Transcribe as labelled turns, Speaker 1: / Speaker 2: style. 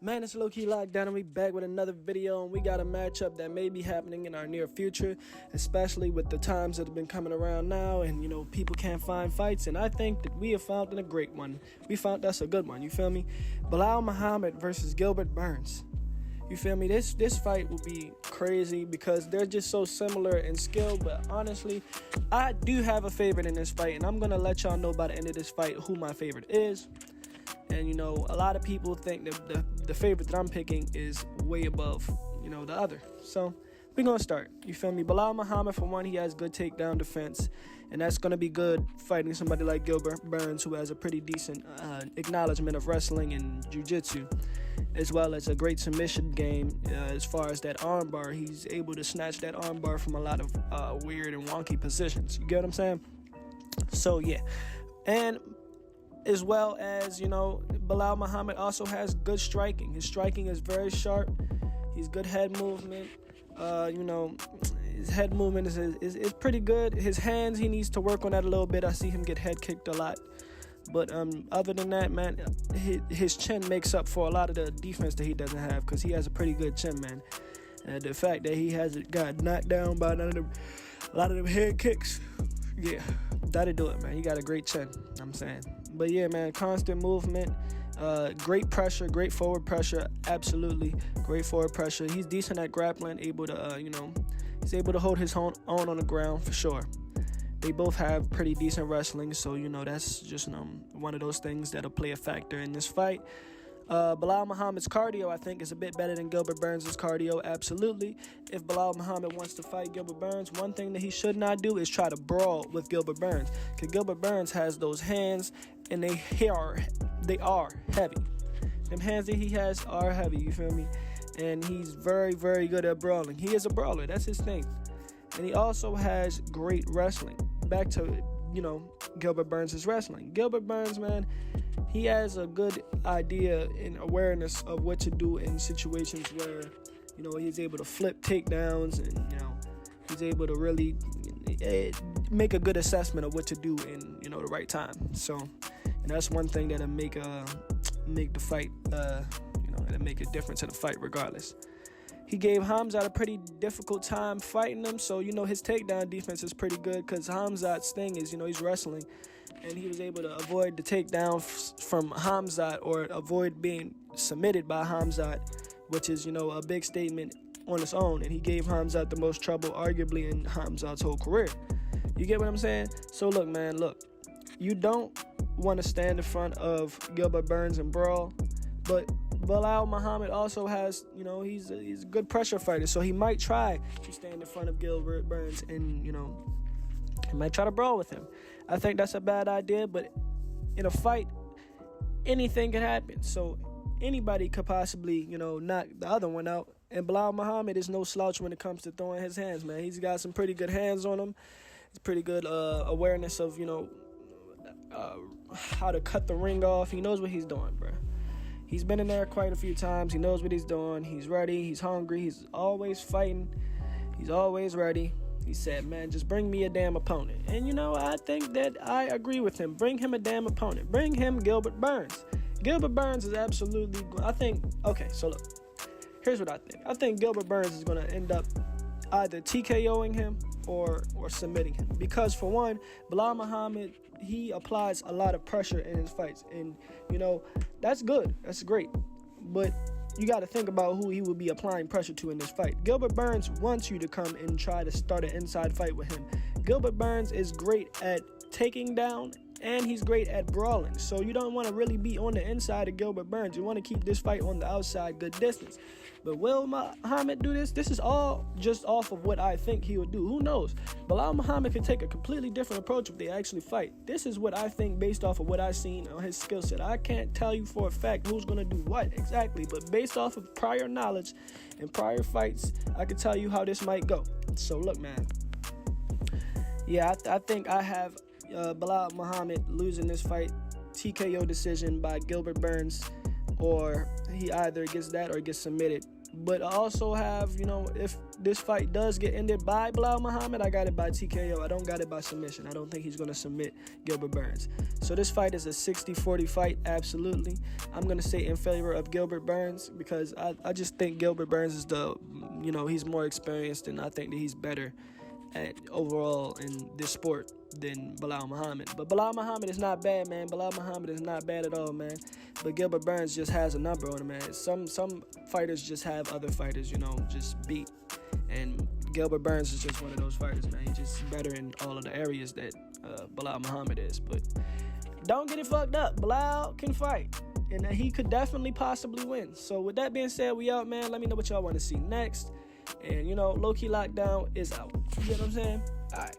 Speaker 1: Man, it's low-key lockdown, and we back with another video, and we got a matchup that may be happening in our near future, especially with the times that have been coming around now, and people can't find fights, and I think that we have found a great one. We found us a good one, you feel me? Belal Muhammad versus Gilbert Burns. You feel me? This fight will be crazy because they're just so similar in skill, but honestly, I do have a favorite in this fight, and I'm going to let y'all know by the end of this fight who my favorite is. And, a lot of people think that the favorite that I'm picking is way above, the other. So, we're going to start. You feel me? Belal Muhammad, for one, he has good takedown defense. And that's going to be good fighting somebody like Gilbert Burns, who has a pretty decent acknowledgement of wrestling and jiu-jitsu, as well as a great submission game as far as that armbar. He's able to snatch that armbar from a lot of weird and wonky positions. You get what I'm saying? So, yeah. And as well as, Belal Muhammad also has good striking. His striking is very sharp. He's good head movement. His head movement is pretty good. His hands, he needs to work on that a little bit. I see him get head kicked a lot. But other than that, man, his chin makes up for a lot of the defense that he doesn't have, because he has a pretty good chin, man. And the fact that he hasn't got knocked down by a lot of them head kicks, yeah, that'll do it, man. He got a great chin, I'm saying. But yeah, man, constant movement, great pressure, great forward pressure, absolutely great forward pressure. He's decent at grappling, able to, he's able to hold his own on the ground for sure. They both have pretty decent wrestling, so, that's just one of those things that'll play a factor in this fight. Belal Muhammad's cardio, I think, is a bit better than Gilbert Burns' cardio, absolutely. If Belal Muhammad wants to fight Gilbert Burns, one thing that he should not do is try to brawl with Gilbert Burns, because Gilbert Burns has those hands, and they are heavy. Them hands that he has are heavy, you feel me? And he's very, very good at brawling. He is a brawler, that's his thing. And he also has great wrestling. Back to, Gilbert Burns' wrestling. Gilbert Burns, man, he has a good idea and awareness of what to do in situations where, he's able to flip takedowns, and, he's able to really make a good assessment of what to do in, the right time. So, and that's one thing that'll make the fight, that'll make a difference in the fight regardless. He gave Hamzat a pretty difficult time fighting him, so, his takedown defense is pretty good, because Hamzat's thing is, he's wrestling, and he was able to avoid the takedown from Hamzat, or avoid being submitted by Hamzat, which is, a big statement on its own, and he gave Hamzat the most trouble, arguably, in Hamzat's whole career. You get what I'm saying? So, look, man, you don't want to stand in front of Gilbert Burns and brawl, but Belal Muhammad also has, he's a good pressure fighter, so he might try to stand in front of Gilbert Burns and, he might try to brawl with him. I think that's a bad idea, but in a fight, anything can happen. So anybody could possibly, knock the other one out. And Belal Muhammad is no slouch when it comes to throwing his hands, man. He's got some pretty good hands on him. He's pretty good awareness of, how to cut the ring off. He knows what he's doing, bro. He's been in there quite a few times. He knows what he's doing. He's ready. He's hungry. He's always fighting. He's always ready. He said, man, just bring me a damn opponent. And, I think that I agree with him. Bring him a damn opponent. Bring him Gilbert Burns. Gilbert Burns is absolutely, okay, so look. Here's what I think. I think Gilbert Burns is going to end up either TKOing him or submitting him. Because, for one, Belal Muhammad, he applies a lot of pressure in his fights. And, that's good. That's great. But you got to think about who he will be applying pressure to in this fight. Gilbert Burns wants you to come and try to start an inside fight with him. Gilbert Burns is great at taking down, and he's great at brawling. So you don't want to really be on the inside of Gilbert Burns. You want to keep this fight on the outside, good distance. But will Muhammad do this? This is all just off of what I think he would do. Who knows? Belal Muhammad could take a completely different approach if they actually fight. This is what I think based off of what I've seen on his skill set. I can't tell you for a fact who's going to do what exactly, but based off of prior knowledge and prior fights, I can tell you how this might go. So look, man. Yeah, I think I have Belal Muhammad losing this fight, TKO decision by Gilbert Burns, or he either gets that or gets submitted But I also have, if this fight does get ended by Belal Muhammad, I got it by TKO. I don't got it by submission. I don't think he's going to submit Gilbert Burns. So this fight is a 60-40 fight, absolutely. I'm going to say in favor of Gilbert Burns because I just think Gilbert Burns is he's more experienced, and I think that he's better at overall in this sport than Belal Muhammad. But Belal Muhammad is not bad, man. Belal Muhammad is not bad at all, man. But Gilbert Burns just has a number on him, man. Some fighters just have other fighters, just beat. And Gilbert Burns is just one of those fighters, man. He's just better in all of the areas that Belal Muhammad is. But don't get it fucked up. Belal can fight. And he could definitely possibly win. So with that being said, we out, man. Let me know what y'all want to see next. And, Low Key Lockdown is out. You get what I'm saying? All right.